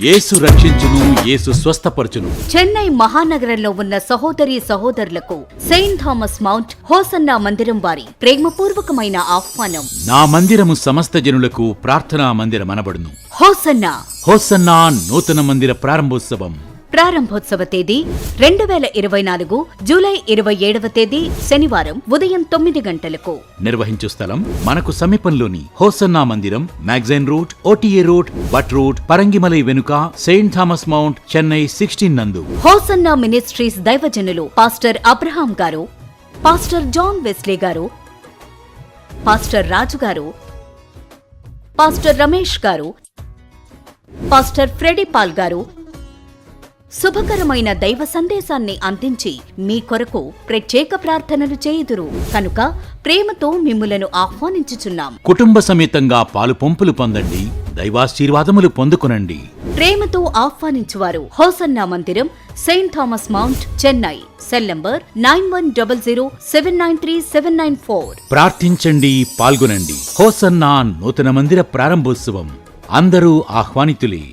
యేసు రక్షించును, యేసు స్వస్థపరచును. చెన్నై మహానగరంలో ఉన్న సహోదరీ సహోదరులకు సెయింట్ థామస్ మౌంట్ హోసన్నా మందిరం వారి ప్రేమపూర్వకమైన ఆహ్వానం. నా మందిరము సమస్త జనులకు ప్రార్థనా మందిరమనబడును. హోసన్నా హోసన్నా నూతన మందిర ప్రారంభోత్సవం. ప్రారంభోత్సవ తేదీ 2024 జూలై 27వ తేదీ శనివారం ఉదయం 9 గంటలకు. నిర్వహించు స్థలం మనకు సమీపంలోని హోసన్నా మందిరం, magazine road, OTA road, Butt road, Parangimalai వెనుక, సెయింట్ థామస్ మౌంట్, చెన్నై 16 నందు. హోసన్నా మినిస్ట్రీస్ దైవజనులు పాస్టర్ అబ్రహాం గారు, పాస్టర్ జాన్ వెస్లీ గారు, పాస్టర్ రాజు గారు, పాస్టర్ రమేష్ గారు, పాస్టర్ ఫ్రెడీ పాల్ గారు శుభకరమైన దైవ సందేశాన్ని అందించి మీ కొరకు ప్రత్యేక ప్రార్థనలు చేయుదురు కనుక ప్రేమతో మిమ్ములను ఆహ్వానించుచున్నాం. కుటుంబ సమేతంగా పాలు పంపులు పొందండి, దైవాశీర్వాదములు పొందుకునండి. ప్రేమతో ఆహ్వానించువారు హోసన్నా మందిరం, Saint Thomas Mount, Chennai. Cell number 9100793794. ప్రార్థించండి, పాల్గొనండి. హోసన్నా నూతన మందిర ప్రారంభోత్సవం. అందరూ ఆహ్వానితులే.